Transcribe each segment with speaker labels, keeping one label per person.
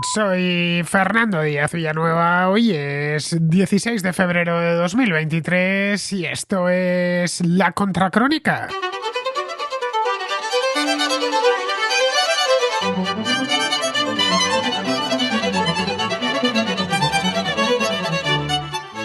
Speaker 1: Soy Fernando Díaz Villanueva, hoy es 16 de febrero de 2023 y esto es La Contracrónica.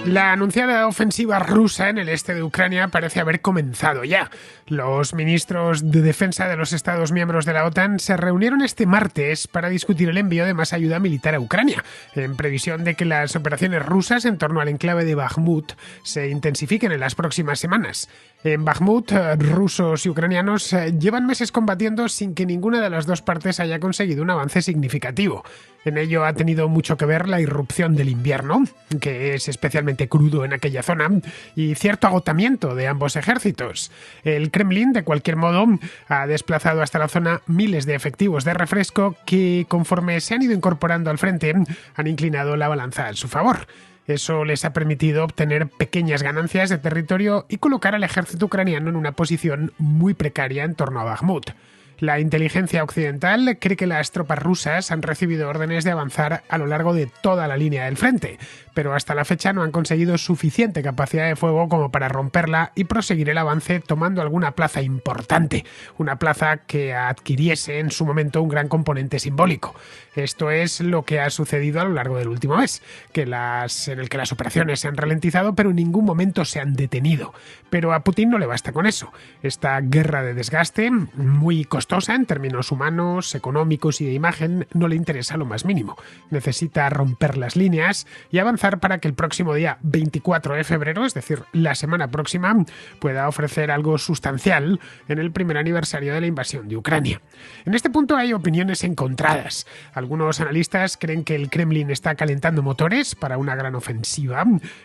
Speaker 1: La anunciada ofensiva rusa en el este de Ucrania parece haber comenzado ya. Los ministros de defensa de los Estados miembros de la OTAN se reunieron este martes para discutir el envío de más ayuda militar a Ucrania, en previsión de que las operaciones rusas en torno al enclave de Bakhmut se intensifiquen en las próximas semanas. En Bakhmut, rusos y ucranianos llevan meses combatiendo sin que ninguna de las dos partes haya conseguido un avance significativo. En ello ha tenido mucho que ver la irrupción del invierno, que es especialmente crudo en aquella zona, y cierto agotamiento de ambos ejércitos. El Kremlin, de cualquier modo, ha desplazado hasta la zona miles de efectivos de refresco que, conforme se han ido incorporando al frente, han inclinado la balanza a su favor. Eso les ha permitido obtener pequeñas ganancias de territorio y colocar al ejército ucraniano en una posición muy precaria en torno a Bakhmut. La inteligencia occidental cree que las tropas rusas han recibido órdenes de avanzar a lo largo de toda la línea del frente, pero hasta la fecha no han conseguido suficiente capacidad de fuego como para romperla y proseguir el avance tomando alguna plaza importante, una plaza que adquiriese en su momento un gran componente simbólico. Esto es lo que ha sucedido a lo largo del último mes, en el que las operaciones se han ralentizado pero en ningún momento se han detenido. Pero a Putin no le basta con eso. Esta guerra de desgaste, muy costosa en términos humanos, económicos y de imagen, no le interesa lo más mínimo. Necesita romper las líneas y avanzar para que el próximo día 24 de febrero, es decir, la semana próxima, pueda ofrecer algo sustancial en el primer aniversario de la invasión de Ucrania. En este punto hay opiniones encontradas. Algunos analistas creen que el Kremlin está calentando motores para una gran ofensiva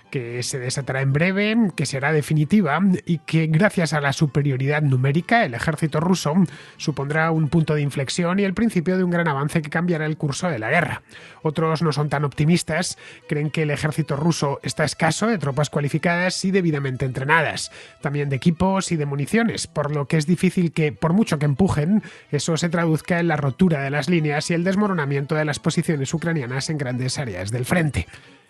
Speaker 1: que se desatará en breve, que será definitiva y que gracias a la superioridad numérica el ejército ruso supondrá un punto de inflexión y el principio de un gran avance que cambiará el curso de la guerra. Otros no son tan optimistas, creen que el ejército ruso está escaso de tropas cualificadas y debidamente entrenadas, también de equipos y de municiones, por lo que es difícil que, por mucho que empujen, eso se traduzca en la rotura de las líneas y el desmoronamiento de las posiciones ucranianas en grandes áreas del frente.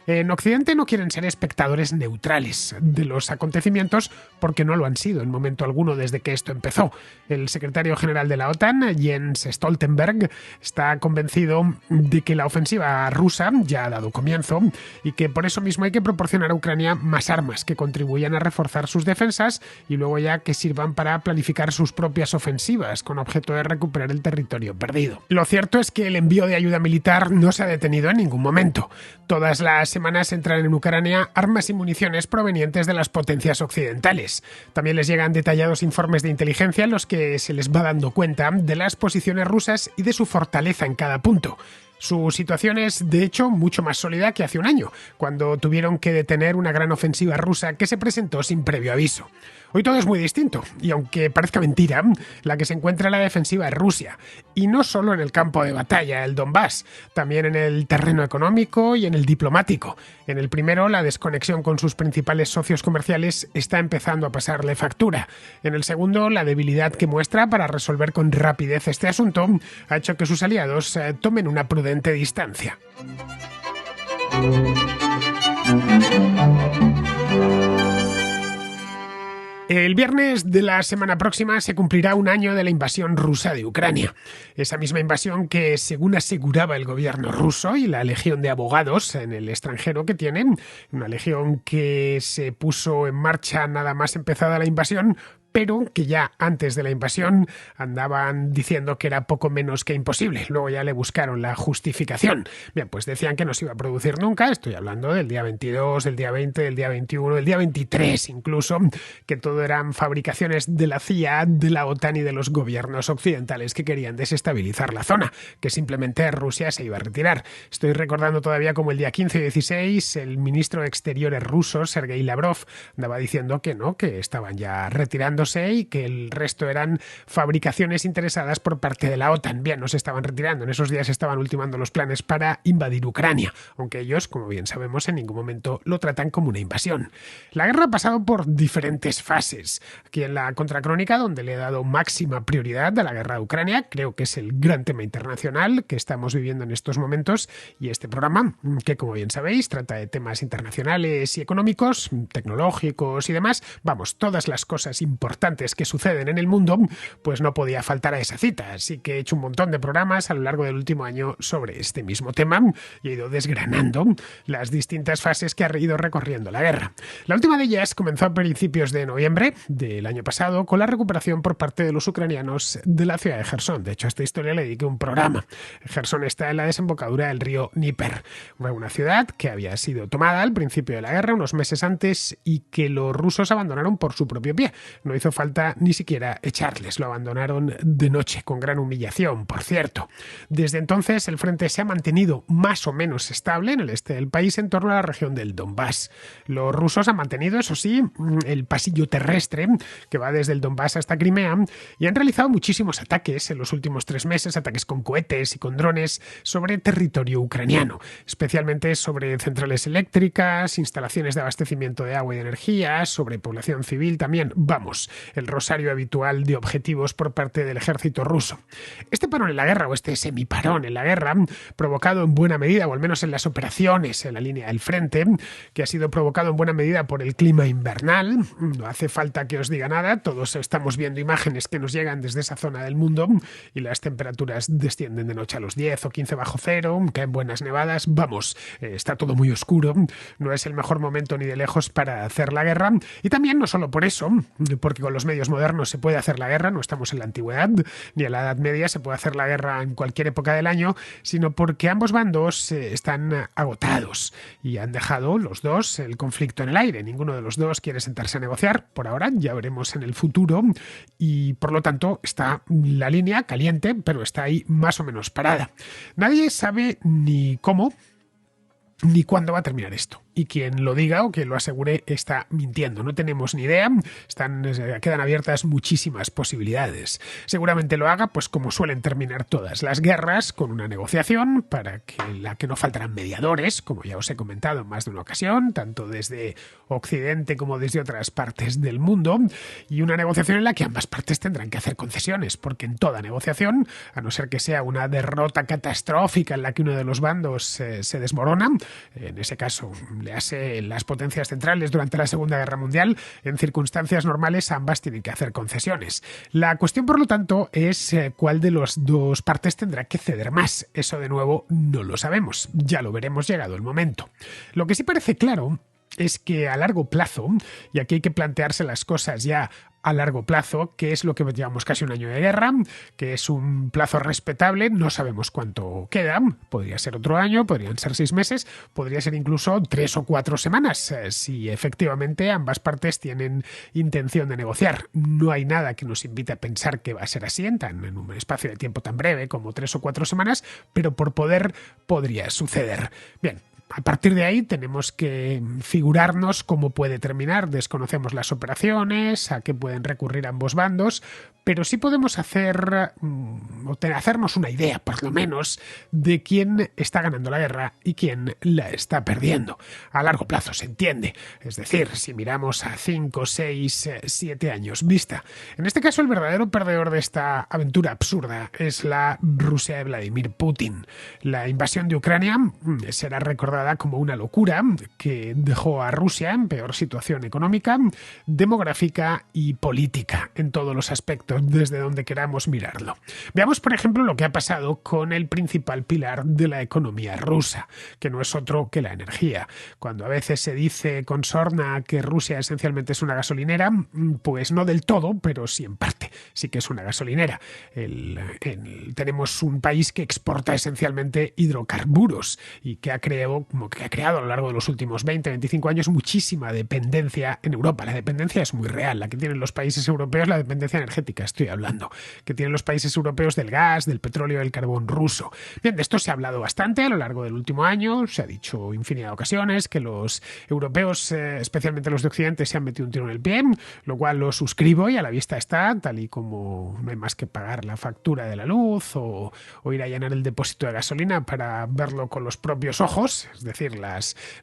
Speaker 1: En Occidente no quieren ser espectadores neutrales de los acontecimientos porque no lo han sido en momento alguno desde que esto empezó. El secretario general de la OTAN, Jens Stoltenberg, está convencido de que la ofensiva rusa ya ha dado comienzo y que por eso mismo hay que proporcionar a Ucrania más armas que contribuyan a reforzar sus defensas y luego ya que sirvan para planificar sus propias ofensivas con objeto de recuperar el territorio perdido. Lo cierto es que el envío de ayuda militar no se ha detenido en ningún momento. Todas las semanas entran en Ucrania armas y municiones provenientes de las potencias occidentales. También les llegan detallados informes de inteligencia en los que se les va dando cuenta de las posiciones rusas y de su fortaleza en cada punto. Su situación es, de hecho, mucho más sólida que hace un año, cuando tuvieron que detener una gran ofensiva rusa que se presentó sin previo aviso. Hoy todo es muy distinto, y aunque parezca mentira, la que se encuentra en la defensiva es Rusia, y no solo en el campo de batalla, el Donbass, también en el terreno económico y en el diplomático. En el primero, la desconexión con sus principales socios comerciales está empezando a pasarle factura. En el segundo, la debilidad que muestra para resolver con rapidez este asunto ha hecho que sus aliados tomen una prudente distancia. El viernes de la semana próxima se cumplirá un año de la invasión rusa de Ucrania. Esa misma invasión que, según aseguraba el gobierno ruso y la legión de abogados en el extranjero que tienen, una legión que se puso en marcha nada más empezada la invasión, pero que ya antes de la invasión andaban diciendo que era poco menos que imposible. Luego ya le buscaron la justificación. Bien, pues decían que no se iba a producir nunca. Estoy hablando del día 22, del día 20, del día 21, del día 23 incluso, que todo eran fabricaciones de la CIA, de la OTAN y de los gobiernos occidentales que querían desestabilizar la zona, que simplemente Rusia se iba a retirar. Estoy recordando todavía como el día 15 y 16 el ministro de Exteriores ruso, Sergei Lavrov, andaba diciendo que no, que estaban ya retirándose retirándose y que el resto eran fabricaciones interesadas por parte de la OTAN. Bien, no se estaban retirando, en esos días estaban ultimando los planes para invadir Ucrania, aunque ellos, como bien sabemos, en ningún momento lo tratan como una invasión. La guerra ha pasado por diferentes fases. Aquí en la Contracrónica, donde le he dado máxima prioridad a la guerra de Ucrania, creo que es el gran tema internacional que estamos viviendo en estos momentos, y este programa, que como bien sabéis, trata de temas internacionales y económicos, tecnológicos y demás, vamos, todas las cosas importantes que suceden en el mundo, pues no podía faltar a esa cita. Así que he hecho un montón de programas a lo largo del último año sobre este mismo tema y he ido desgranando las distintas fases que ha ido recorriendo la guerra. La última de ellas comenzó a principios de noviembre del año pasado con la recuperación por parte de los ucranianos de la ciudad de Jersón. De hecho, a esta historia le dediqué un programa. Jersón está en la desembocadura del río Dnieper, una ciudad que había sido tomada al principio de la guerra, unos meses antes, y que los rusos abandonaron por su propio pie. No hizo falta ni siquiera echarles, lo abandonaron de noche, con gran humillación, por cierto. Desde entonces el frente se ha mantenido más o menos estable en el este del país en torno a la región del Donbass. Los rusos han mantenido, eso sí, el pasillo terrestre que va desde el Donbass hasta Crimea y han realizado muchísimos ataques en los últimos 3 meses, ataques con cohetes y con drones sobre territorio ucraniano, especialmente sobre centrales eléctricas, instalaciones de abastecimiento de agua y de energía, sobre población civil también. Vamos, el rosario habitual de objetivos por parte del ejército ruso. Este parón en la guerra, o este semiparón en la guerra, provocado en buena medida, o al menos en las operaciones en la línea del frente, que ha sido provocado en buena medida por el clima invernal, no hace falta que os diga nada, todos estamos viendo imágenes que nos llegan desde esa zona del mundo y las temperaturas descienden de noche a los 10 o 15 bajo cero, caen buenas nevadas, vamos, está todo muy oscuro, no es el mejor momento ni de lejos para hacer la guerra, y también no solo por eso, porque con los medios modernos se puede hacer la guerra, no estamos en la antigüedad ni en la Edad Media, se puede hacer la guerra en cualquier época del año, sino porque ambos bandos están agotados y han dejado los dos el conflicto en el aire. Ninguno de los dos quiere sentarse a negociar por ahora, ya veremos en el futuro, y por lo tanto está la línea caliente, pero está ahí más o menos parada. Nadie sabe ni cómo ni cuándo va a terminar esto. Y quien lo diga o quien lo asegure está mintiendo. No tenemos ni idea. Quedan abiertas muchísimas posibilidades. Seguramente lo haga, pues como suelen terminar todas las guerras, con una negociación para que no faltarán mediadores, como ya os he comentado en más de una ocasión, tanto desde Occidente como desde otras partes del mundo, y una negociación en la que ambas partes tendrán que hacer concesiones, porque en toda negociación, a no ser que sea una derrota catastrófica en la que uno de los bandos se desmorona, en ese caso le hace las potencias centrales durante la Segunda Guerra Mundial, en circunstancias normales ambas tienen que hacer concesiones. La cuestión, por lo tanto, es cuál de las dos partes tendrá que ceder más. Eso, de nuevo, no lo sabemos. Ya lo veremos llegado el momento. Lo que sí parece claro es que a largo plazo, y aquí hay que plantearse las cosas ya a largo plazo, que es lo que llevamos casi un año de guerra, que es un plazo respetable, no sabemos cuánto queda, podría ser otro año, podrían ser 6 meses, podría ser incluso 3 o 4 semanas, si efectivamente ambas partes tienen intención de negociar. No hay nada que nos invite a pensar que va a ser así en un espacio de tiempo tan breve como 3 o 4 semanas, pero por poder podría suceder. Bien. A partir de ahí tenemos que figurarnos cómo puede terminar. Desconocemos las operaciones, a qué pueden recurrir ambos bandos, pero sí podemos hacernos una idea, por lo menos, de quién está ganando la guerra y quién la está perdiendo. A largo plazo, se entiende. Es decir, si miramos a 5, 6, 7 años vista. En este caso, el verdadero perdedor de esta aventura absurda es la Rusia de Vladimir Putin. La invasión de Ucrania será recordada como una locura que dejó a Rusia en peor situación económica, demográfica y política en todos los aspectos, desde donde queramos mirarlo. Veamos, por ejemplo, lo que ha pasado con el principal pilar de la economía rusa, que no es otro que la energía. Cuando a veces se dice con sorna que Rusia esencialmente es una gasolinera, pues no del todo, pero sí en parte. Sí que es una gasolinera. Tenemos un país que exporta esencialmente hidrocarburos y que ha creado como que ha creado a lo largo de los últimos 20, 25 años muchísima dependencia en Europa. La dependencia es muy real, la que tienen los países europeos, la dependencia energética, estoy hablando, que tienen los países europeos del gas, del petróleo, del carbón ruso. Bien, de esto se ha hablado bastante a lo largo del último año, se ha dicho infinidad de ocasiones que los europeos, especialmente los de Occidente, se han metido un tiro en el pie, lo cual lo suscribo y a la vista está, tal y como no hay más que pagar la factura de la luz o ir a llenar el depósito de gasolina para verlo con los propios ojos, es decir,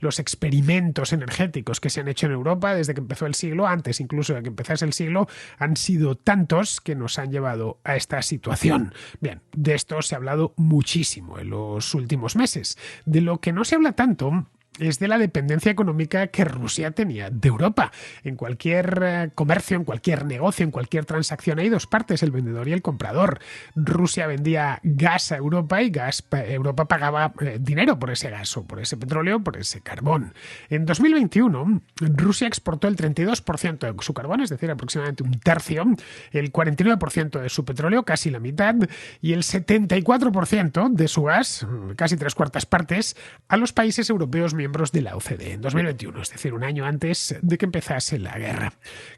Speaker 1: los experimentos energéticos que se han hecho en Europa desde que empezó el siglo, antes incluso de que empezase el siglo, han sido tantos que nos han llevado a esta situación. Bien, de esto se ha hablado muchísimo en los últimos meses. De lo que no se habla tanto es de la dependencia económica que Rusia tenía de Europa. En cualquier comercio, en cualquier negocio, en cualquier transacción hay dos partes, el vendedor y el comprador. Rusia vendía gas a Europa y Europa pagaba dinero por ese gas o por ese petróleo, por ese carbón. En 2021, Rusia exportó el 32% de su carbón, es decir, aproximadamente un tercio, el 49% de su petróleo, casi la mitad, y el 74% de su gas, casi 3/4 partes, a los países europeos miembros de la OCDE en 2021, es decir, un año antes de que empezase la guerra,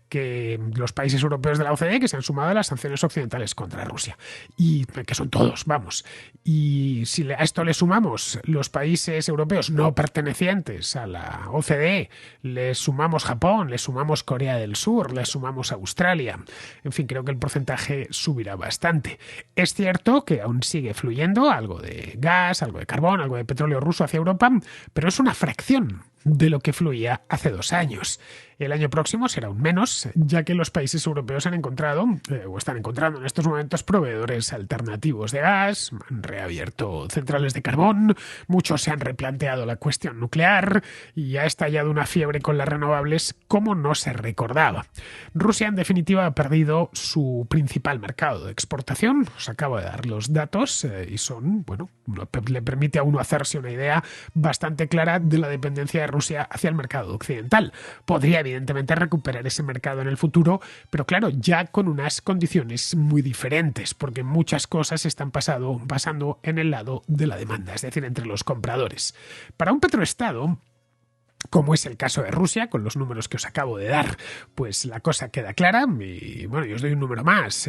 Speaker 1: que los países europeos de la OCDE que se han sumado a las sanciones occidentales contra Rusia, y que son todos, vamos. Y si a esto le sumamos los países europeos no pertenecientes a la OCDE, le sumamos Japón, le sumamos Corea del Sur, le sumamos Australia, en fin, creo que el porcentaje subirá bastante. Es cierto que aún sigue fluyendo algo de gas, algo de carbón, algo de petróleo ruso hacia Europa, pero es una fracción de lo que fluía hace 2 años. El año próximo será aún menos, ya que los países europeos han encontrado, o están encontrando en estos momentos, proveedores alternativos de gas, han reabierto centrales de carbón, muchos se han replanteado la cuestión nuclear y ha estallado una fiebre con las renovables como no se recordaba. Rusia, en definitiva, ha perdido su principal mercado de exportación. Os acabo de dar los datos y son, bueno, le permite a uno hacerse una idea bastante clara de la dependencia de Rusia hacia el mercado occidental. Podría evidentemente recuperar ese mercado en el futuro, pero claro, ya con unas condiciones muy diferentes, porque muchas cosas están pasando en el lado de la demanda, es decir, entre los compradores. Para un petroestado, como es el caso de Rusia, con los números que os acabo de dar, pues la cosa queda clara. Y bueno, yo os doy un número más.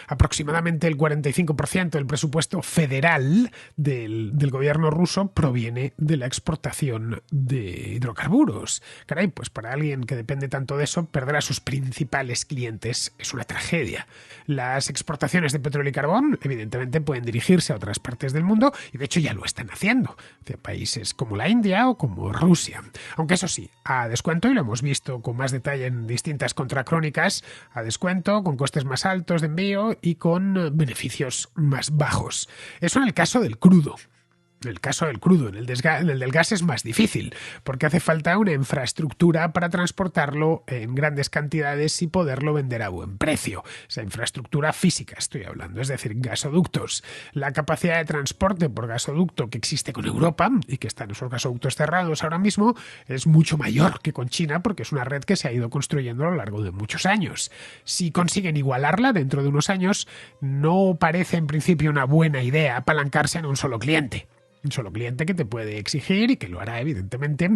Speaker 1: Aproximadamente el 45% del presupuesto federal del gobierno ruso proviene de la exportación de hidrocarburos. Caray, pues para alguien que depende tanto de eso, perder a sus principales clientes es una tragedia. Las exportaciones de petróleo y carbón, evidentemente, pueden dirigirse a otras partes del mundo, y de hecho ya lo están haciendo, de países como la India o como Rusia. Aunque eso sí, a descuento, y lo hemos visto con más detalle en distintas contracrónicas, a descuento, con costes más altos de envío y con beneficios más bajos. Eso en el caso del crudo. En el caso del crudo, en el del gas es más difícil, porque hace falta una infraestructura para transportarlo en grandes cantidades y poderlo vender a buen precio. Esa infraestructura física estoy hablando, es decir, gasoductos. La capacidad de transporte por gasoducto que existe con Europa y que están esos gasoductos cerrados ahora mismo es mucho mayor que con China, porque es una red que se ha ido construyendo a lo largo de muchos años. Si consiguen igualarla dentro de unos años, no parece en principio una buena idea apalancarse en un solo cliente. Un solo cliente que te puede exigir, y que lo hará evidentemente,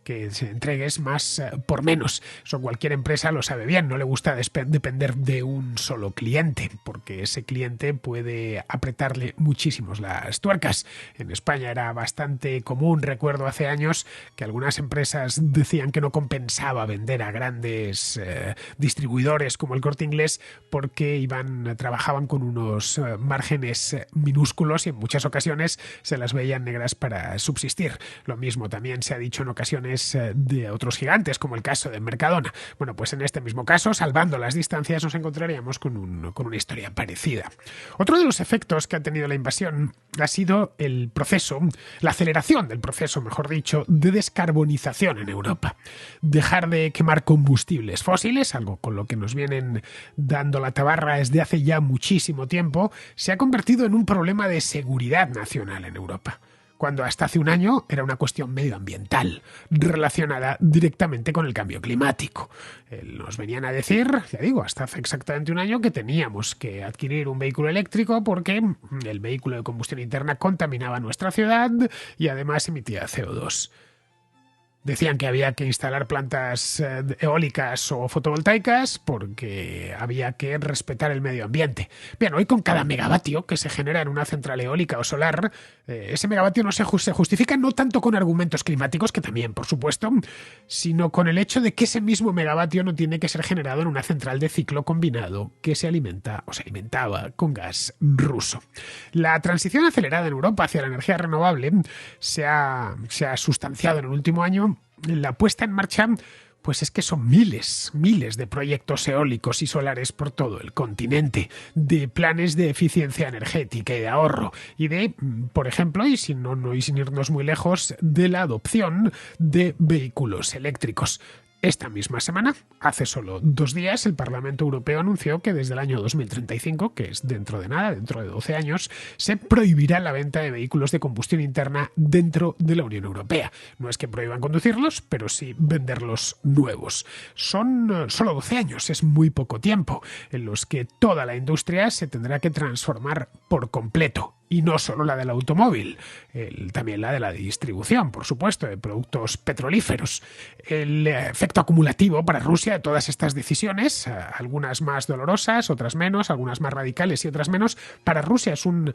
Speaker 1: que se entregues más por menos. Eso cualquier empresa lo sabe bien, no le gusta depender de un solo cliente, porque ese cliente puede apretarle muchísimos las tuercas. En España era bastante común, recuerdo hace años, que algunas empresas decían que no compensaba vender a grandes distribuidores como el Corte Inglés, porque trabajaban con unos márgenes minúsculos y en muchas ocasiones se las veía negras para subsistir. Lo mismo también se ha dicho en ocasiones de otros gigantes, como el caso de Mercadona. Bueno, pues en este mismo caso, salvando las distancias, nos encontraríamos con una historia parecida. Otro de los efectos que ha tenido la invasión ha sido la aceleración del proceso, mejor dicho, de descarbonización en Europa. Dejar de quemar combustibles fósiles, algo con lo que nos vienen dando la tabarra desde hace ya muchísimo tiempo, se ha convertido en un problema de seguridad nacional en Europa. cuando hasta hace un año era una cuestión medioambiental, relacionada directamente con el cambio climático. Nos venían a decir, ya digo, hasta hace exactamente un año que teníamos que adquirir un vehículo eléctrico porque el vehículo de combustión interna contaminaba nuestra ciudad y además emitía CO2. Decían que había que instalar plantas eólicas o fotovoltaicas porque había que respetar el medio ambiente. Bien, hoy con cada megavatio que se genera en una central eólica o solar, ese megavatio no se justifica no tanto con argumentos climáticos, que también, por supuesto, sino con el hecho de que ese mismo megavatio no tiene que ser generado en una central de ciclo combinado que se alimenta o se alimentaba con gas ruso. La transición acelerada en Europa hacia la energía renovable se ha sustanciado en el último año. La puesta en marcha, pues es que son miles de proyectos eólicos y solares por todo el continente, de planes de eficiencia energética y de ahorro, y de, por ejemplo, y sin irnos muy lejos, de la adopción de vehículos eléctricos. Esta misma semana, hace solo 2 días, el Parlamento Europeo anunció que desde el año 2035, que es dentro de nada, dentro de 12 años, se prohibirá la venta de vehículos de combustión interna dentro de la Unión Europea. No es que prohíban conducirlos, pero sí venderlos nuevos. Son solo 12 años, es muy poco tiempo, en los que toda la industria se tendrá que transformar por completo. Y no solo la del automóvil, también la de la distribución, por supuesto, de productos petrolíferos. El efecto acumulativo para Rusia de todas estas decisiones, algunas más dolorosas, otras menos, algunas más radicales y otras menos, para Rusia es un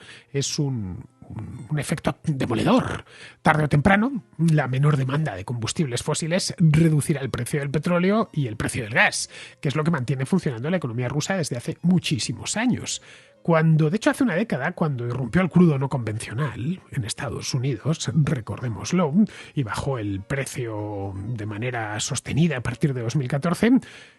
Speaker 1: efecto demoledor. Tarde o temprano, la menor demanda de combustibles fósiles reducirá el precio del petróleo y el precio del gas, que es lo que mantiene funcionando la economía rusa desde hace muchísimos años. De hecho, hace una década, cuando irrumpió el crudo no convencional en Estados Unidos, recordémoslo, y bajó el precio de manera sostenida a partir de 2014,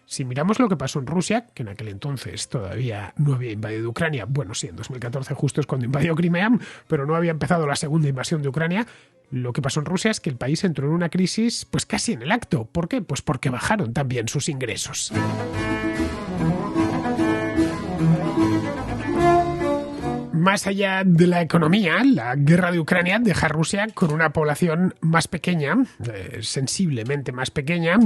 Speaker 1: si miramos lo que pasó en Rusia, que en aquel entonces todavía no había invadido Ucrania, bueno, sí, en 2014 justo es cuando invadió Crimea, pero no había empezado la segunda invasión de Ucrania. Lo que pasó en Rusia es que el país entró en una crisis pues casi en el acto. ¿Por qué? Pues porque bajaron también sus ingresos. Más allá de la economía, la guerra de Ucrania deja a Rusia con una población más pequeña, sensiblemente más pequeña,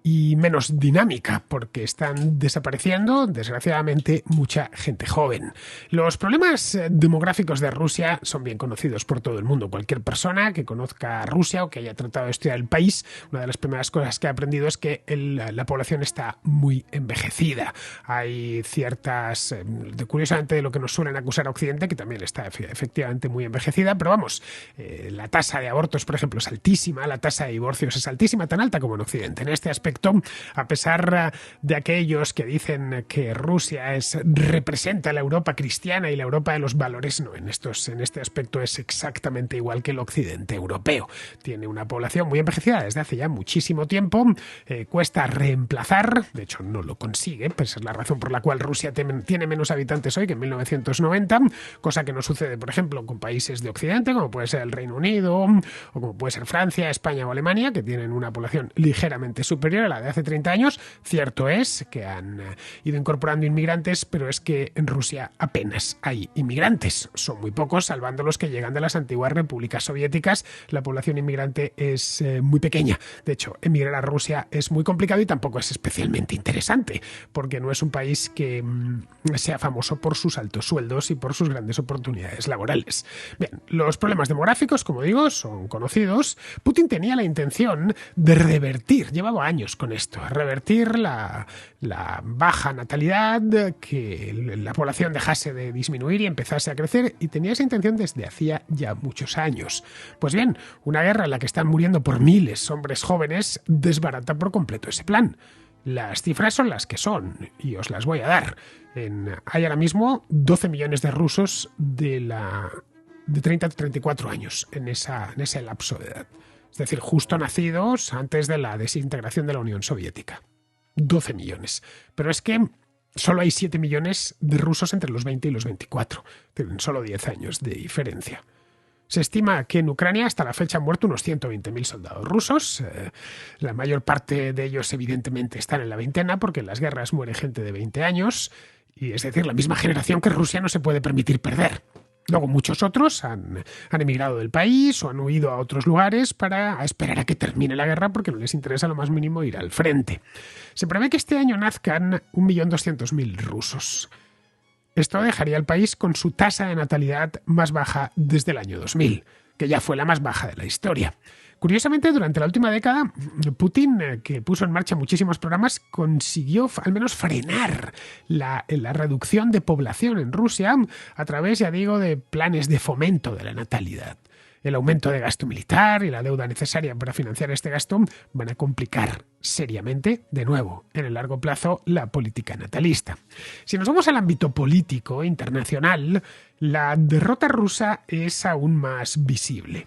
Speaker 1: y menos dinámica, porque están desapareciendo, desgraciadamente, mucha gente joven. Los problemas demográficos de Rusia son bien conocidos por todo el mundo. Cualquier persona que conozca Rusia o que haya tratado de estudiar el país, una de las primeras cosas que ha aprendido es que la población está muy envejecida. Hay ciertas, curiosamente, de lo que nos suelen acusar a Occidente, que también está efectivamente muy envejecida, pero vamos, la tasa de abortos, por ejemplo, es altísima, la tasa de divorcios es altísima, tan alta como en Occidente. En este aspecto, a pesar de aquellos que dicen que Rusia representa la Europa cristiana y la Europa de los valores, no, en este aspecto es exactamente igual que el occidente europeo. Tiene una población muy envejecida desde hace ya muchísimo tiempo, cuesta reemplazar, de hecho no lo consigue, pues es la razón por la cual Rusia tiene menos habitantes hoy que en 1990, cosa que no sucede, por ejemplo, con países de occidente, como puede ser el Reino Unido, o como puede ser Francia, España o Alemania, que tienen una población ligeramente superior a la de hace 30 años. Cierto es que han ido incorporando inmigrantes, pero es que en Rusia apenas hay inmigrantes. Son muy pocos, salvando los que llegan de las antiguas repúblicas soviéticas. La población inmigrante es muy pequeña. De hecho, emigrar a Rusia es muy complicado y tampoco es especialmente interesante, porque no es un país que sea famoso por sus altos sueldos y por sus grandes oportunidades laborales. Bien, los problemas demográficos, como digo, son conocidos. Putin tenía la intención de revertir, llevaba años con esto, revertir la baja natalidad, que la población dejase de disminuir y empezase a crecer, y tenía esa intención desde hacía ya muchos años. Pues bien, una guerra en la que están muriendo por miles hombres jóvenes desbarata por completo ese plan. Las cifras son las que son, y os las voy a dar. Hay ahora mismo 12 millones de rusos de 30 a 34 años en ese lapso de edad. Es decir, justo nacidos antes de la desintegración de la Unión Soviética. 12 millones. Pero es que solo hay 7 millones de rusos entre los 20 y los 24. Tienen solo 10 años de diferencia. Se estima que en Ucrania hasta la fecha han muerto unos 120.000 soldados rusos. La mayor parte de ellos evidentemente están en la veintena, porque en las guerras muere gente de 20 años. Y es decir, la misma generación que Rusia no se puede permitir perder. Luego muchos otros han emigrado del país o han huido a otros lugares para esperar a que termine la guerra porque no les interesa lo más mínimo ir al frente. Se prevé que este año nazcan 1.200.000 rusos. Esto dejaría al país con su tasa de natalidad más baja desde el año 2000, que ya fue la más baja de la historia. Curiosamente, durante la última década, Putin, que puso en marcha muchísimos programas, consiguió al menos frenar la reducción de población en Rusia a través, ya digo, de planes de fomento de la natalidad. El aumento de gasto militar y la deuda necesaria para financiar este gasto van a complicar seriamente, de nuevo, en el largo plazo, la política natalista. Si nos vamos al ámbito político internacional, la derrota rusa es aún más visible.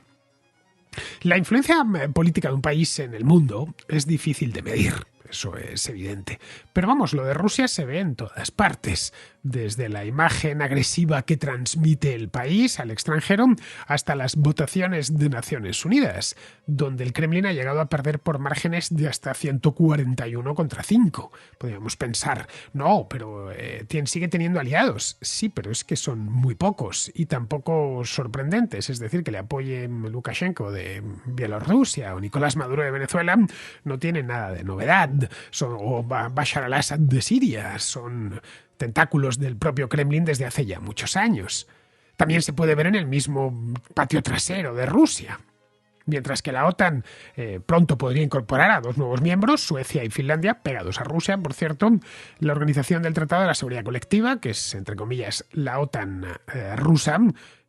Speaker 1: La influencia política de un país en el mundo es difícil de medir, eso es evidente. Pero vamos, lo de Rusia se ve en todas partes, desde la imagen agresiva que transmite el país al extranjero hasta las votaciones de Naciones Unidas, donde el Kremlin ha llegado a perder por márgenes de hasta 141 contra 5. Podríamos pensar, no, pero sigue teniendo aliados. Sí, pero es que son muy pocos y tampoco sorprendentes. Es decir, que le apoyen Lukashenko de Bielorrusia o Nicolás Maduro de Venezuela no tiene nada de novedad. O Bashar al-Assad de Siria son tentáculos del propio Kremlin desde hace ya muchos años. También se puede ver en el mismo patio trasero de Rusia. Mientras que la OTAN pronto podría incorporar a 2 nuevos miembros, Suecia y Finlandia, pegados a Rusia, por cierto, la Organización del Tratado de la Seguridad Colectiva, que es, entre comillas, la OTAN rusa,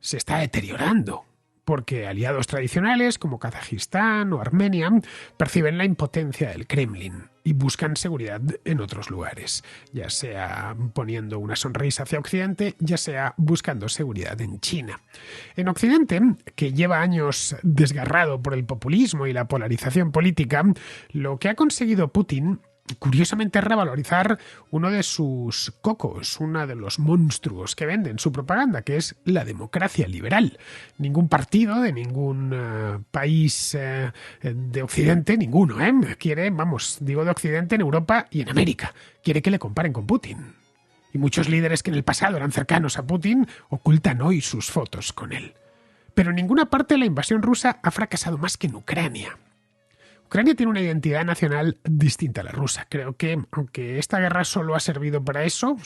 Speaker 1: se está deteriorando, porque aliados tradicionales como Kazajistán o Armenia perciben la impotencia del Kremlin y buscan seguridad en otros lugares, ya sea poniendo una sonrisa hacia Occidente, ya sea buscando seguridad en China. En Occidente, que lleva años desgarrado por el populismo y la polarización política, lo que ha conseguido Putin, curiosamente, es revalorizar uno de sus cocos, uno de los monstruos que vende en su propaganda, que es la democracia liberal. Ningún partido de ningún país de Occidente, ninguno, quiere, digo de Occidente, en Europa y en América, quiere que le comparen con Putin. Y muchos líderes que en el pasado eran cercanos a Putin ocultan hoy sus fotos con él. Pero en ninguna parte la invasión rusa ha fracasado más que en Ucrania. Ucrania tiene una identidad nacional distinta a la rusa. Creo que, aunque esta guerra solo haya servido para eso,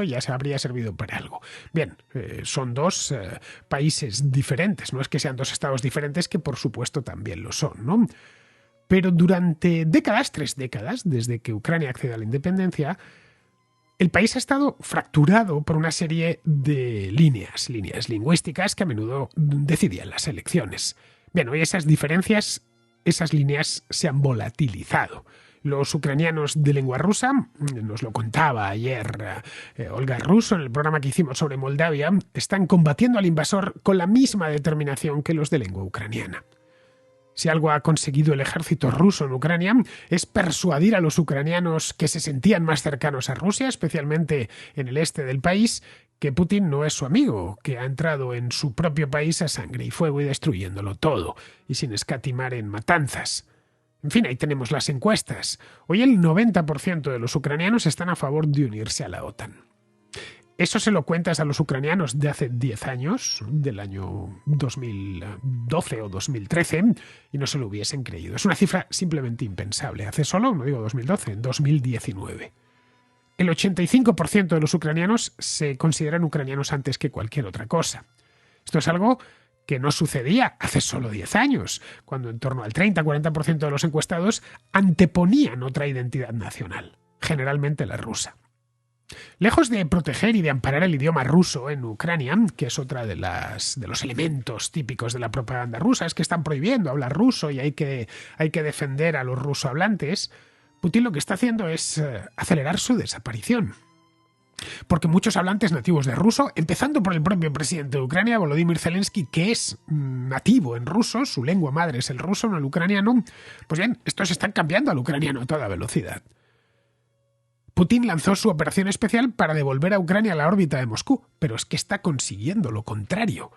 Speaker 1: ya se habría servido para algo. Bien, son dos países diferentes, no es que sean dos estados diferentes, que por supuesto también lo son, ¿no? Pero durante 3 décadas, desde que Ucrania accede a la independencia, el país ha estado fracturado por una serie de líneas lingüísticas que a menudo decidían las elecciones. Bien, hoy esas líneas se han volatilizado. Los ucranianos de lengua rusa, nos lo contaba ayer Olga Russo en el programa que hicimos sobre Moldavia, están combatiendo al invasor con la misma determinación que los de lengua ucraniana. Si algo ha conseguido el ejército ruso en Ucrania es persuadir a los ucranianos que se sentían más cercanos a Rusia, especialmente en el este del país, que Putin no es su amigo, que ha entrado en su propio país a sangre y fuego y destruyéndolo todo, y sin escatimar en matanzas. En fin, ahí tenemos las encuestas. Hoy el 90% de los ucranianos están a favor de unirse a la OTAN. Eso se lo cuentas a los ucranianos de hace 10 años, del año 2012 o 2013, y no se lo hubiesen creído. Es una cifra simplemente impensable. Hace solo, no digo 2012, 2019. El 85% de los ucranianos se consideran ucranianos antes que cualquier otra cosa. Esto es algo que no sucedía hace solo 10 años, cuando en torno al 30-40% de los encuestados anteponían otra identidad nacional, generalmente la rusa. Lejos de proteger y de amparar el idioma ruso en Ucrania, que es otra de los elementos típicos de la propaganda rusa, es que están prohibiendo hablar ruso y hay que defender a los rusohablantes, Putin lo que está haciendo es acelerar su desaparición. Porque muchos hablantes nativos de ruso, empezando por el propio presidente de Ucrania, Volodymyr Zelensky, que es nativo en ruso, su lengua madre es el ruso, no el ucraniano, pues bien, estos están cambiando al ucraniano a toda velocidad. Putin lanzó su operación especial para devolver a Ucrania a la órbita de Moscú, pero es que está consiguiendo lo contrario.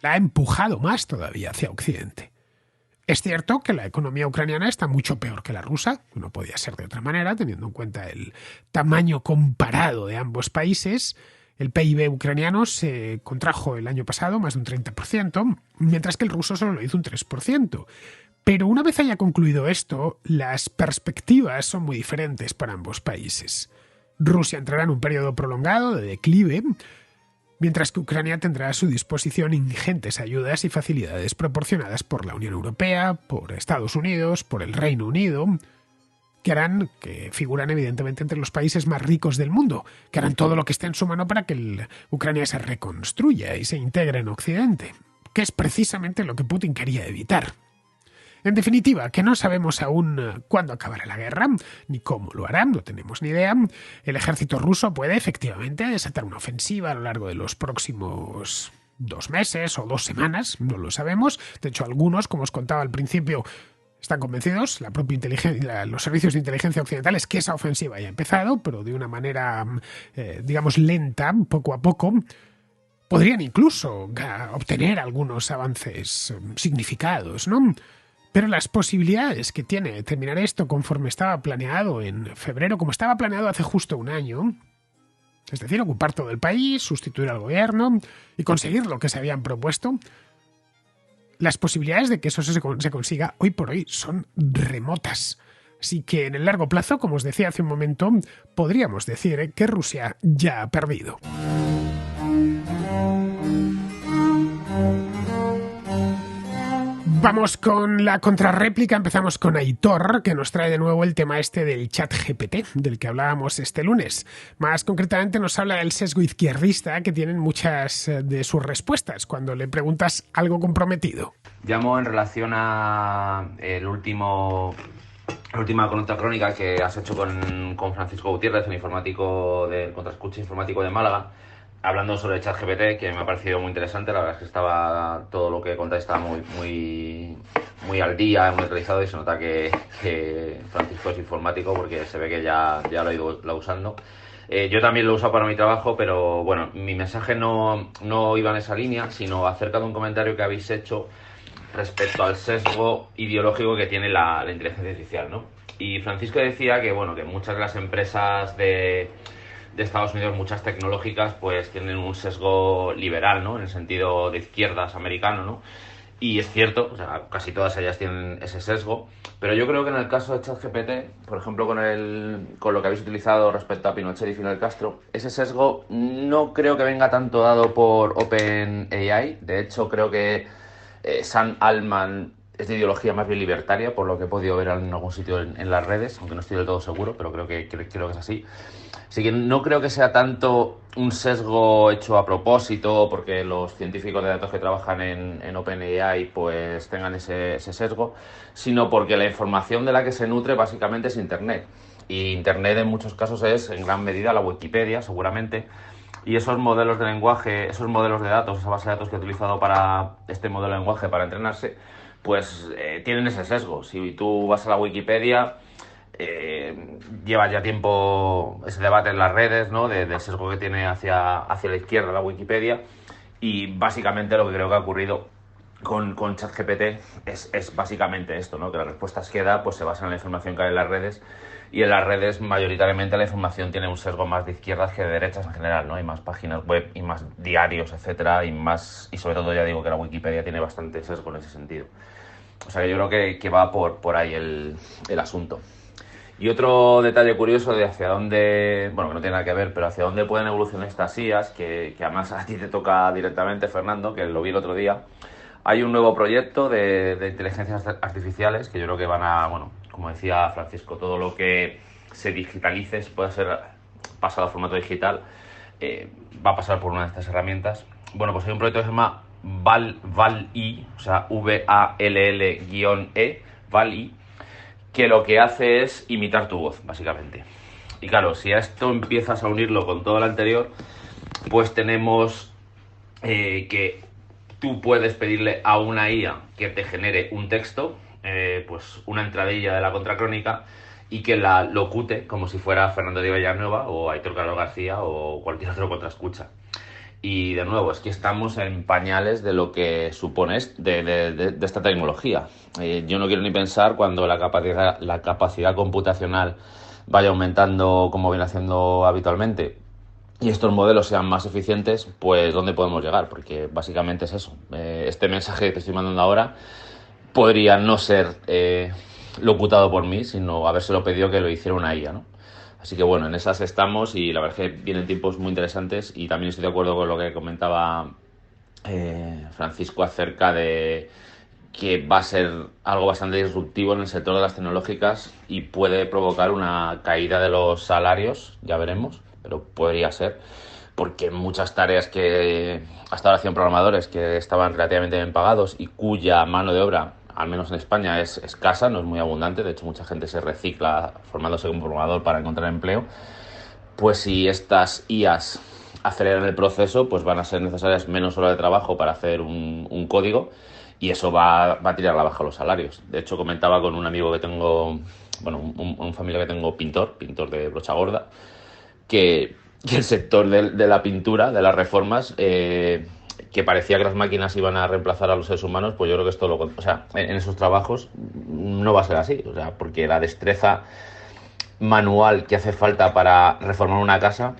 Speaker 1: La ha empujado más todavía hacia Occidente. Es cierto que la economía ucraniana está mucho peor que la rusa, no podía ser de otra manera, teniendo en cuenta el tamaño comparado de ambos países, El PIB ucraniano se contrajo el año pasado más de un 30%, mientras que el ruso solo lo hizo un 3%. Pero una vez haya concluido esto, las perspectivas son muy diferentes para ambos países. Rusia entrará en un periodo prolongado de declive, mientras que Ucrania tendrá a su disposición ingentes ayudas y facilidades proporcionadas por la Unión Europea, por Estados Unidos, por el Reino Unido, que figuran evidentemente entre los países más ricos del mundo, que harán todo lo que esté en su mano para que Ucrania se reconstruya y se integre en Occidente, que es precisamente lo que Putin quería evitar. En definitiva, que no sabemos aún cuándo acabará la guerra, ni cómo lo hará, no tenemos ni idea. El ejército ruso puede efectivamente desatar una ofensiva a lo largo de los próximos 2 meses o 2 semanas, no lo sabemos. De hecho, algunos, como os contaba al principio, están convencidos, la propia los servicios de inteligencia occidentales, que esa ofensiva ya ha empezado, pero de una manera, digamos, lenta, poco a poco. Podrían incluso obtener algunos avances significacados, ¿no? Pero las posibilidades que tiene terminar esto conforme estaba planeado en febrero, como estaba planeado hace justo un año, es decir, ocupar todo el país, sustituir al gobierno y conseguir lo que se habían propuesto, las posibilidades de que eso se consiga hoy por hoy son remotas. Así que en el largo plazo, como os decía hace un momento, podríamos decir que Rusia ya ha perdido. Vamos con la contrarréplica, empezamos con Aitor, que nos trae de nuevo el tema este del ChatGPT, del que hablábamos este lunes. Más concretamente nos habla del sesgo izquierdista que tienen muchas de sus respuestas cuando le preguntas algo comprometido.
Speaker 2: Llamo en relación a la última contracrónica que has hecho con Francisco Gutiérrez, el informático del Contraescucha Informático de Málaga, hablando sobre ChatGPT, que me ha parecido muy interesante. La verdad es que todo lo que contáis estaba muy al día, muy actualizado, y se nota que Francisco es informático porque se ve que ya lo ha ido usando. Yo también lo he usado para mi trabajo, pero bueno, mi mensaje no iba en esa línea, sino acerca de un comentario que habéis hecho respecto al sesgo ideológico que tiene la inteligencia artificial, ¿no? Y Francisco decía que, bueno, que muchas de las empresas de Estados Unidos, muchas tecnológicas, pues tienen un sesgo liberal, ¿no? En el sentido de izquierdas americano, ¿no? Y es cierto, o sea, casi todas ellas tienen ese sesgo, pero yo creo que en el caso de ChatGPT, por ejemplo, con lo que habéis utilizado respecto a Pinochet y Fidel Castro, ese sesgo no creo que venga tanto dado por OpenAI. De hecho, creo que Sam Altman es de ideología más bien libertaria, por lo que he podido ver en algún sitio en las redes, aunque no estoy del todo seguro, pero creo que es así. Así que no creo que sea tanto un sesgo hecho a propósito, porque los científicos de datos que trabajan en OpenAI pues tengan ese sesgo, sino porque la información de la que se nutre básicamente es Internet. Y Internet en muchos casos es en gran medida la Wikipedia, seguramente. Y esos modelos de lenguaje, esos modelos de datos, esa base de datos que he utilizado para este modelo de lenguaje para entrenarse, pues tienen ese sesgo. Si tú vas a la Wikipedia, lleva ya tiempo ese debate en las redes, ¿no? Del sesgo que tiene hacia la izquierda la Wikipedia, y básicamente lo que creo que ha ocurrido con ChatGPT es básicamente esto, ¿no? Que las respuestas que da pues se basan en la información que hay en las redes, y en las redes mayoritariamente la información tiene un sesgo más de izquierdas que de derechas en general, ¿no? Hay más páginas web y más diarios, etcétera, y sobre todo ya digo que la Wikipedia tiene bastante sesgo en ese sentido. O sea que yo creo que va por ahí el asunto. Y otro detalle curioso de hacia dónde, bueno, que no tiene nada que ver, pero hacia dónde pueden evolucionar estas IAs, que además a ti te toca directamente, Fernando, que lo vi el otro día. Hay un nuevo proyecto de inteligencias artificiales que yo creo que van a, bueno, como decía Francisco, todo lo que se digitalice, puede ser pasado a formato digital, va a pasar por una de estas herramientas. Bueno, pues hay un proyecto que se llama VALL-E, o sea, VALL-E, VALL-E, que lo que hace es imitar tu voz, básicamente. Y claro, si a esto empiezas a unirlo con todo lo anterior, pues tenemos que tú puedes pedirle a una IA que te genere un texto, pues una entradilla de la contracrónica, y que la locute como si fuera Fernando de Villanueva o Aitor Carlos García o cualquier otro contraescucha. Y de nuevo, es que estamos en pañales de lo que supone de esta tecnología. Yo no quiero ni pensar cuando la capacidad computacional vaya aumentando como viene haciendo habitualmente, y estos modelos sean más eficientes, pues ¿dónde podemos llegar? Porque básicamente es eso. Este mensaje que te estoy mandando ahora podría no ser locutado por mí, sino habérselo pedido que lo hiciera una IA, ¿no? Así que bueno, en esas estamos y la verdad es que vienen tiempos muy interesantes y también estoy de acuerdo con lo que comentaba Francisco acerca de que va a ser algo bastante disruptivo en el sector de las tecnológicas y puede provocar una caída de los salarios, ya veremos, pero podría ser, porque muchas tareas que hasta ahora hacían programadores que estaban relativamente bien pagados y cuya mano de obra, al menos en España, es escasa, no es muy abundante, de hecho mucha gente se recicla formándose como programador para encontrar empleo, pues si estas IAs aceleran el proceso, pues van a ser necesarias menos horas de trabajo para hacer un código y eso va a tirar a la baja los salarios. De hecho, comentaba con un amigo que tengo, bueno, un familia que tengo pintor de brocha gorda, que el sector de la pintura, de las reformas, que parecía que las máquinas iban a reemplazar a los seres humanos, pues yo creo que esto o sea, en esos trabajos no va a ser así, o sea, porque la destreza manual que hace falta para reformar una casa,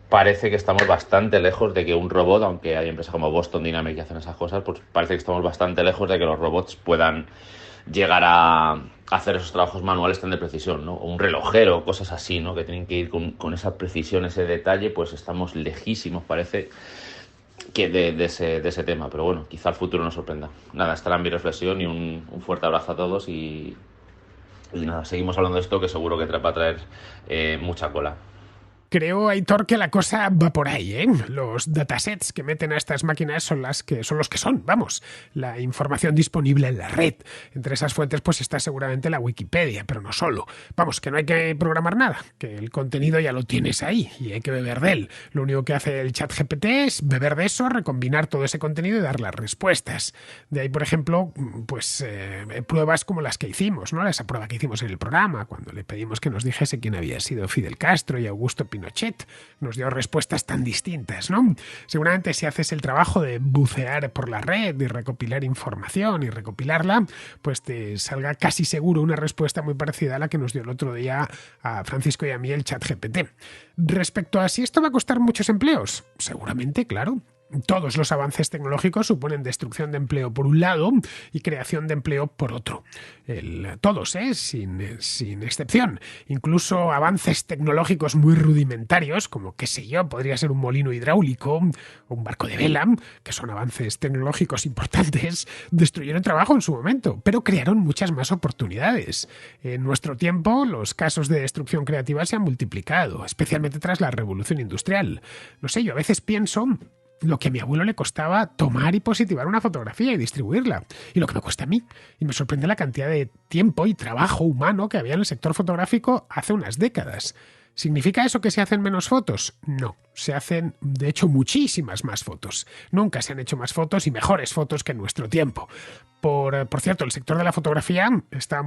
Speaker 2: parece que estamos bastante lejos de que un robot, aunque hay empresas como Boston Dynamics que hacen esas cosas, pues parece que estamos bastante lejos de que los robots puedan llegar a hacer esos trabajos manuales tan de precisión, ¿no? O un relojero, cosas así, ¿no? Que tienen que ir con esa precisión, ese detalle, pues estamos lejísimos, parece, que de ese tema. Pero bueno, quizá el futuro nos sorprenda. Nada, estará en mi reflexión y un fuerte abrazo a todos y nada, seguimos hablando de esto que seguro que va a traer mucha cola.
Speaker 1: Creo, Aitor, que la cosa va por ahí, ¿eh? Los datasets que meten a estas máquinas son los que son, vamos, la información disponible en la red. Entre esas fuentes pues está seguramente la Wikipedia, pero no solo. Vamos, que no hay que programar nada, que el contenido ya lo tienes ahí y hay que beber de él. Lo único que hace el chat GPT es beber de eso, recombinar todo ese contenido y dar las respuestas. De ahí, por ejemplo, pues pruebas como las que hicimos, ¿no? Esa prueba que hicimos en el programa, cuando le pedimos que nos dijese quién había sido Fidel Castro y Augusto Pinochet, nos dio respuestas tan distintas, ¿no? Seguramente si haces el trabajo de bucear por la red y recopilar información y recopilarla, pues te salga casi seguro una respuesta muy parecida a la que nos dio el otro día a Francisco y a mí el ChatGPT. Respecto a si esto va a costar muchos empleos, seguramente, claro. Todos los avances tecnológicos suponen destrucción de empleo por un lado y creación de empleo por otro. Todos, sin excepción. Incluso avances tecnológicos muy rudimentarios, como, qué sé yo, podría ser un molino hidráulico o un barco de vela, que son avances tecnológicos importantes, destruyeron trabajo en su momento, pero crearon muchas más oportunidades. En nuestro tiempo, los casos de destrucción creativa se han multiplicado, especialmente tras la revolución industrial. No sé, yo a veces pienso lo que a mi abuelo le costaba tomar y positivar una fotografía y distribuirla, y lo que me cuesta a mí. Y me sorprende la cantidad de tiempo y trabajo humano que había en el sector fotográfico hace unas décadas. ¿Significa eso que se hacen menos fotos? No, se hacen de hecho muchísimas más fotos. Nunca se han hecho más fotos y mejores fotos que en nuestro tiempo. Por cierto, el sector de la fotografía está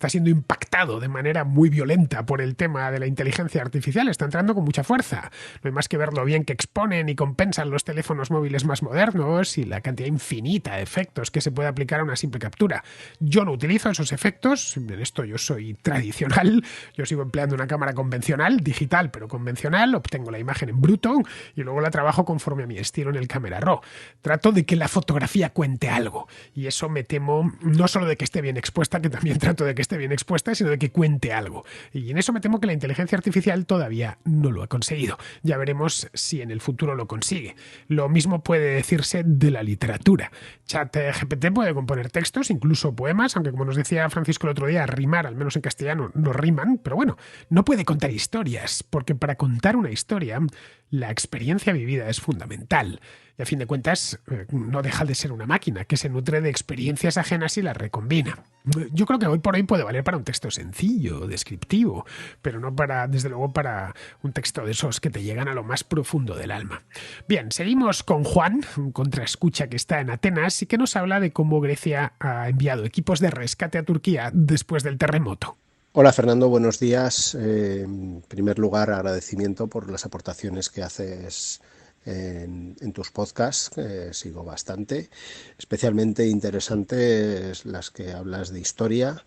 Speaker 1: siendo impactado de manera muy violenta por el tema de la inteligencia artificial. Está entrando con mucha fuerza. No hay más que ver lo bien que exponen y compensan los teléfonos móviles más modernos y la cantidad infinita de efectos que se puede aplicar a una simple captura. Yo no utilizo esos efectos. En esto yo soy tradicional. Yo sigo empleando una cámara convencional, digital pero convencional. Obtengo la imagen en bruto y luego la trabajo conforme a mi estilo en el Camera Raw. Trato de que la fotografía cuente algo y eso me temo no solo de que esté bien expuesta, que también trato de que esté bien expuesta, sino de que cuente algo. Y en eso me temo que la inteligencia artificial todavía no lo ha conseguido. Ya veremos si en el futuro lo consigue. Lo mismo puede decirse de la literatura. ChatGPT puede componer textos, incluso poemas, aunque como nos decía Francisco el otro día, rimar, al menos en castellano, no riman, pero bueno, no puede contar historias, porque para contar una historia, la experiencia vivida es fundamental. Y a fin de cuentas, no deja de ser una máquina que se nutre de experiencias ajenas y las recombina. Yo creo que hoy por hoy puede valer para un texto sencillo, descriptivo, pero no para, desde luego, para un texto de esos que te llegan a lo más profundo del alma. Bien, seguimos con Juan, un contraescucha que está en Atenas y que nos habla de cómo Grecia ha enviado equipos de rescate a Turquía después del terremoto.
Speaker 3: Hola Fernando, buenos días. En primer lugar, agradecimiento por las aportaciones que haces en tus podcasts, que sigo bastante. Especialmente interesantes las que hablas de historia,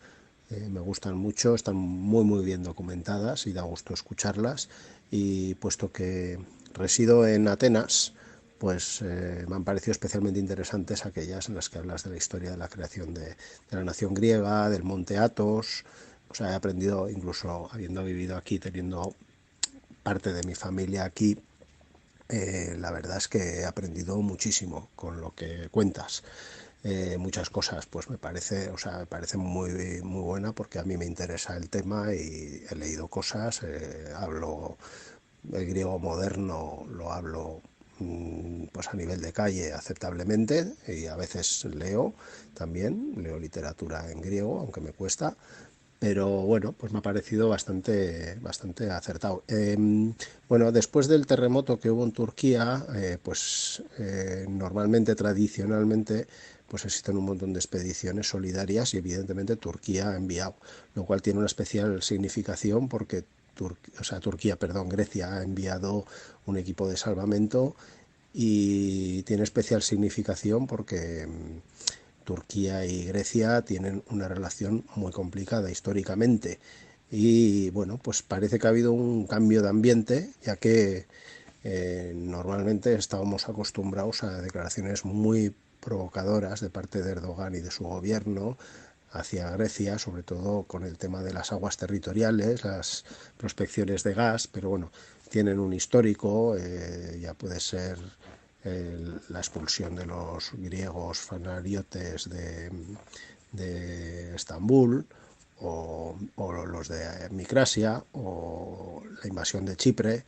Speaker 3: me gustan mucho, están muy bien documentadas y da gusto escucharlas. Y puesto que resido en Atenas, pues me han parecido especialmente interesantes aquellas en las que hablas de la historia de la creación de la nación griega, del monte Athos. O sea, he aprendido, incluso habiendo vivido aquí, teniendo parte de mi familia aquí, la verdad es que he aprendido muchísimo con lo que cuentas. Muchas cosas, pues me parece muy, muy buena, porque a mí me interesa el tema y he leído cosas, hablo el griego moderno, lo hablo pues a nivel de calle aceptablemente, y a veces leo literatura en griego, aunque me cuesta. Pero bueno, pues me ha parecido bastante acertado. Bueno, después del terremoto que hubo en Turquía, normalmente, tradicionalmente, pues existen un montón de expediciones solidarias, y evidentemente Turquía ha enviado, lo cual tiene una especial significación, porque Grecia ha enviado un equipo de salvamento, y tiene especial significación porque Turquía y Grecia tienen una relación muy complicada históricamente, y bueno, pues parece que ha habido un cambio de ambiente, ya que normalmente estábamos acostumbrados a declaraciones muy provocadoras de parte de Erdogan y de su gobierno hacia Grecia, sobre todo con el tema de las aguas territoriales, las prospecciones de gas, pero bueno, tienen un histórico, ya puede ser la expulsión de los griegos fanariotes de Estambul, o los de Micrasia, o la invasión de Chipre,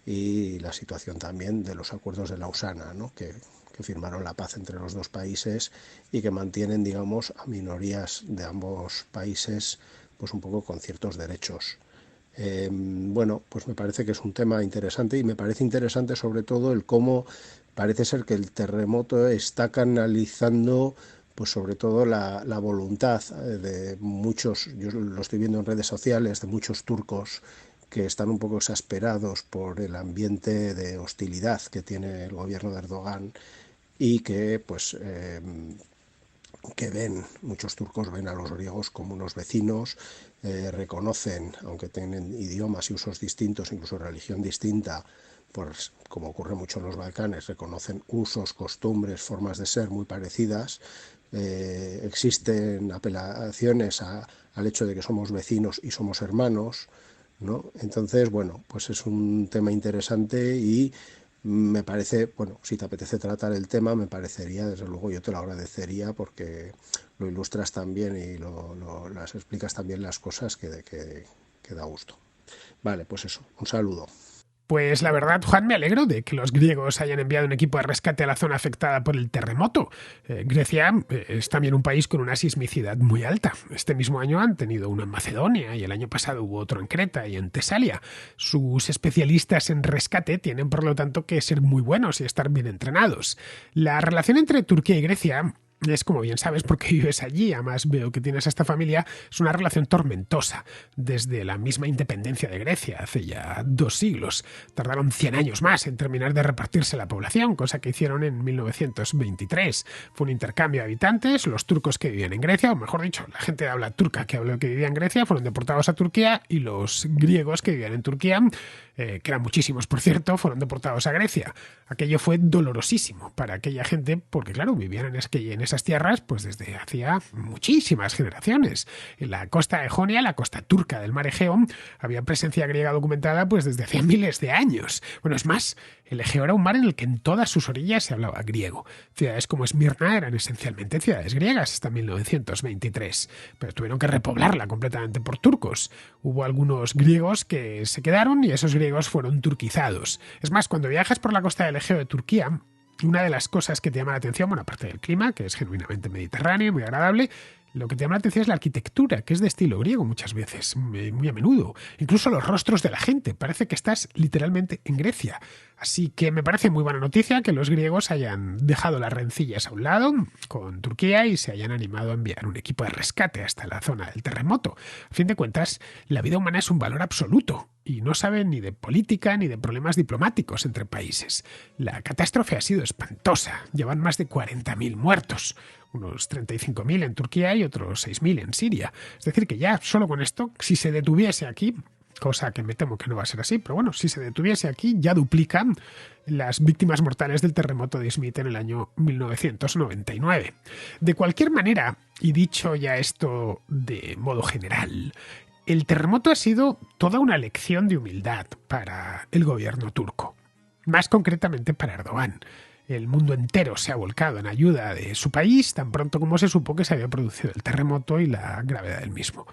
Speaker 3: y la situación también de los acuerdos de Lausana, ¿no? que firmaron la paz entre los dos países, y que mantienen, digamos, a minorías de ambos países pues un poco con ciertos derechos. Bueno, pues me parece que es un tema interesante, y me parece interesante sobre todo el cómo parece ser que el terremoto está canalizando, pues sobre todo la voluntad de muchos, yo lo estoy viendo en redes sociales, de muchos turcos que están un poco exasperados por el ambiente de hostilidad que tiene el gobierno de Erdogan, y que pues muchos turcos ven a los griegos como unos vecinos, reconocen, aunque tienen idiomas y usos distintos, incluso religión distinta, pues como ocurre mucho en los Balcanes, reconocen usos, costumbres, formas de ser muy parecidas. Existen apelaciones al hecho de que somos vecinos y somos hermanos, ¿no? Entonces, bueno, pues es un tema interesante, y me parece, bueno, si te apetece tratar el tema, me parecería, desde luego yo te lo agradecería, porque lo ilustras también y las explicas también las cosas que da gusto. Vale, pues eso, un saludo.
Speaker 1: Pues la verdad, Juan, me alegro de que los griegos hayan enviado un equipo de rescate a la zona afectada por el terremoto. Grecia es también un país con una sismicidad muy alta. Este mismo año han tenido uno en Macedonia, y el año pasado hubo otro en Creta y en Tesalia. Sus especialistas en rescate tienen, por lo tanto, que ser muy buenos y estar bien entrenados. La relación entre Turquía y Grecia es, como bien sabes, porque vives allí, además veo que tienes a esta familia, es una relación tormentosa. Desde la misma independencia de Grecia, hace ya 2 siglos, tardaron 100 años más en terminar de repartirse la población, cosa que hicieron en 1923. Fue un intercambio de habitantes, los turcos que vivían en Grecia, o mejor dicho, la gente de habla turca que vivía en Grecia, fueron deportados a Turquía, y los griegos que vivían en Turquía, que eran muchísimos, por cierto, fueron deportados a Grecia. Aquello fue dolorosísimo para aquella gente, porque claro, vivían en esas tierras pues desde hacía muchísimas generaciones. En la costa de Jonia, la costa turca del mar Egeo, había presencia griega documentada pues desde hacía miles de años. Bueno, es más, el Egeo era un mar en el que en todas sus orillas se hablaba griego. Ciudades como Esmirna eran esencialmente ciudades griegas hasta 1923, pero tuvieron que repoblarla completamente por turcos. Hubo algunos griegos que se quedaron, y esos griegos fueron turquizados. Es más, cuando viajas por la costa del Egeo de Turquía, una de las cosas que te llama la atención, bueno, aparte del clima, que es genuinamente mediterráneo, muy agradable, lo que te llama la atención es la arquitectura, que es de estilo griego muchas veces, muy a menudo. Incluso los rostros de la gente, parece que estás literalmente en Grecia. Así que me parece muy buena noticia que los griegos hayan dejado las rencillas a un lado con Turquía y se hayan animado a enviar un equipo de rescate hasta la zona del terremoto. A fin de cuentas, la vida humana es un valor absoluto, y no saben ni de política ni de problemas diplomáticos entre países. La catástrofe ha sido espantosa. Llevan más de 40.000 muertos, unos 35.000 en Turquía y otros 6.000 en Siria. Es decir, que ya solo con esto, si se detuviese aquí, cosa que me temo que no va a ser así, pero bueno, si se detuviese aquí ya duplica las víctimas mortales del terremoto de Smith en el año 1999. De cualquier manera, y dicho ya esto de modo general, el terremoto ha sido toda una lección de humildad para el gobierno turco, más concretamente para Erdogan. El mundo entero se ha volcado en ayuda de su país tan pronto como se supo que se había producido el terremoto y la gravedad del mismo.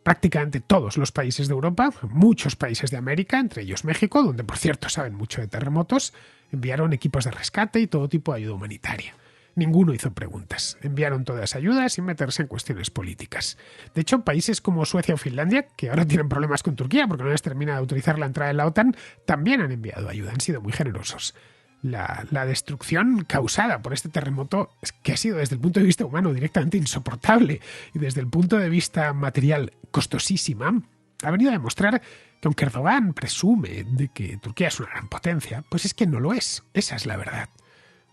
Speaker 1: Prácticamente todos los países de Europa, muchos países de América, entre ellos México, donde por cierto saben mucho de terremotos, enviaron equipos de rescate y todo tipo de ayuda humanitaria. Ninguno hizo preguntas. Enviaron todas ayudas sin meterse en cuestiones políticas. De hecho, países como Suecia o Finlandia, que ahora tienen problemas con Turquía porque no les termina de autorizar la entrada en la OTAN, también han enviado ayuda, han sido muy generosos. La destrucción causada por este terremoto, que ha sido desde el punto de vista humano directamente insoportable y desde el punto de vista material costosísima, ha venido a demostrar que aunque Erdogan presume de que Turquía es una gran potencia, pues es que no lo es. Esa es la verdad.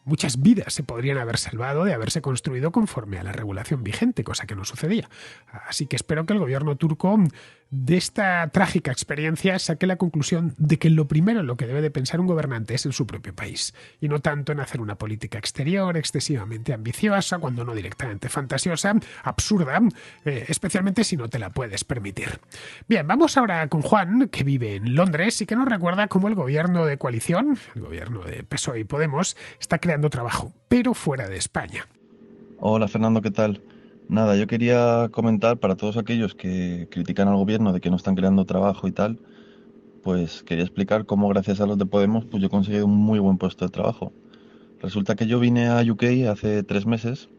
Speaker 1: Muchas vidas se podrían haber salvado de haberse construido conforme a la regulación vigente, cosa que no sucedía. Así que espero que el gobierno turco de esta trágica experiencia saque la conclusión de que lo primero en lo que debe de pensar un gobernante es en su propio país, y no tanto en hacer una política exterior excesivamente ambiciosa, cuando no directamente fantasiosa, absurda, especialmente si no te la puedes permitir. Bien, vamos ahora con Juan, que vive en Londres y que nos recuerda cómo el gobierno de coalición, el gobierno de PSOE y Podemos, está creando trabajo, pero fuera de España.
Speaker 4: Hola Fernando, ¿qué tal? Nada, yo quería comentar para todos aquellos que critican al gobierno de que no están creando trabajo y tal, pues quería explicar cómo gracias a los de Podemos pues yo he conseguido un muy buen puesto de trabajo. Resulta que yo vine a UK hace 3 meses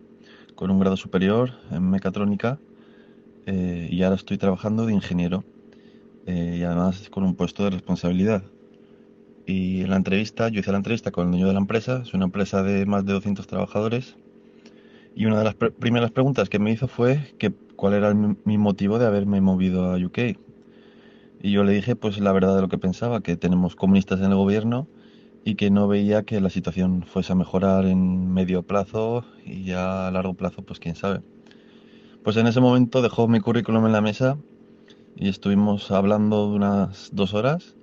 Speaker 4: con un grado superior en mecatrónica y ahora estoy trabajando de ingeniero y además con un puesto de responsabilidad. Y en la entrevista, yo hice la entrevista con el dueño de la empresa, es una empresa de más de 200 trabajadores. Y una de las primeras preguntas que me hizo fue que cuál era mi motivo de haberme movido a UK. Y yo le dije pues la verdad de lo que pensaba, que tenemos comunistas en el gobierno y que no veía que la situación fuese a mejorar en medio plazo y ya a largo plazo pues quién sabe. Pues en ese momento dejó mi currículum en la mesa y estuvimos hablando de unas 2 horas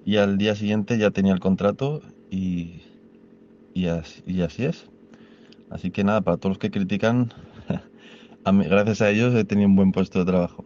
Speaker 4: y al día siguiente ya tenía el contrato y así es. Así que nada, para todos los que critican, gracias a ellos he tenido un buen puesto de trabajo.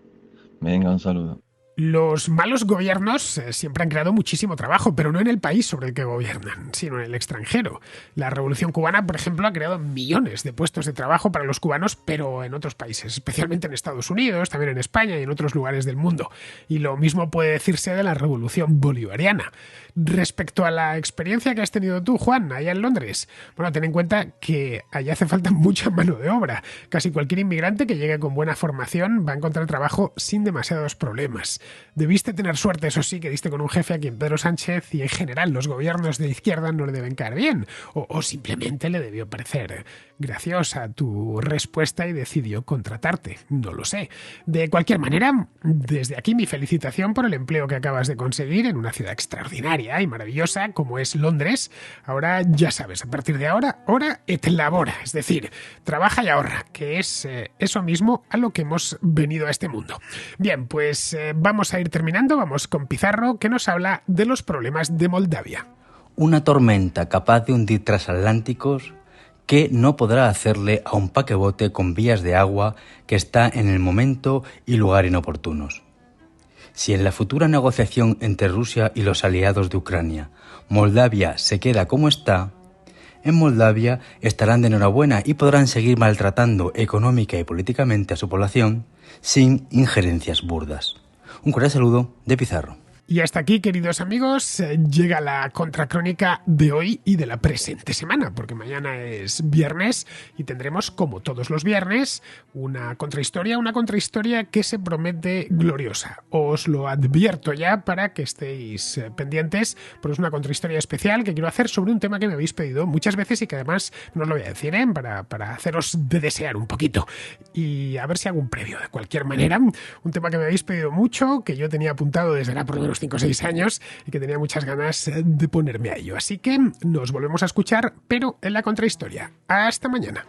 Speaker 4: Venga, un saludo.
Speaker 1: Los malos gobiernos siempre han creado muchísimo trabajo, pero no en el país sobre el que gobiernan, sino en el extranjero. La Revolución Cubana, por ejemplo, ha creado millones de puestos de trabajo para los cubanos, pero en otros países, especialmente en Estados Unidos, también en España y en otros lugares del mundo. Y lo mismo puede decirse de la Revolución Bolivariana. Respecto a la experiencia que has tenido tú, Juan, allá en Londres, bueno, ten en cuenta que allá hace falta mucha mano de obra. Casi cualquier inmigrante que llegue con buena formación va a encontrar trabajo sin demasiados problemas. Debiste tener suerte, eso sí, que diste con un jefe a quien Pedro Sánchez y en general los gobiernos de izquierda no le deben caer bien, o simplemente le debió parecer graciosa tu respuesta y decidió contratarte, no lo sé. De cualquier manera, desde aquí mi felicitación por el empleo que acabas de conseguir en una ciudad extraordinaria y maravillosa como es Londres. Ahora ya sabes, a partir de ahora, ora et labora, es decir, trabaja y ahorra, que es eso mismo a lo que hemos venido a este mundo. Bien, pues vamos a ir terminando, vamos con Pizarro, que nos habla de los problemas de Moldavia.
Speaker 5: Una tormenta capaz de hundir transatlánticos que no podrá hacerle a un paquebote con vías de agua que está en el momento y lugar inoportunos. Si en la futura negociación entre Rusia y los aliados de Ucrania, Moldavia se queda como está, en Moldavia estarán de enhorabuena y podrán seguir maltratando económica y políticamente a su población sin injerencias burdas. Un cordial saludo de Pizarro.
Speaker 1: Y hasta aquí, queridos amigos, llega la contracrónica de hoy y de la presente semana, porque mañana es viernes y tendremos, como todos los viernes, una contrahistoria que se promete gloriosa. Os lo advierto ya para que estéis pendientes, porque es una contrahistoria especial que quiero hacer sobre un tema que me habéis pedido muchas veces y que además no os lo voy a decir, para haceros de desear un poquito. Y a ver si hago un previo. De cualquier manera, un tema que me habéis pedido mucho, que yo tenía apuntado desde la primera 5 o 6 años y que tenía muchas ganas de ponerme a ello. Así que nos volvemos a escuchar, pero en la contrahistoria. Hasta mañana.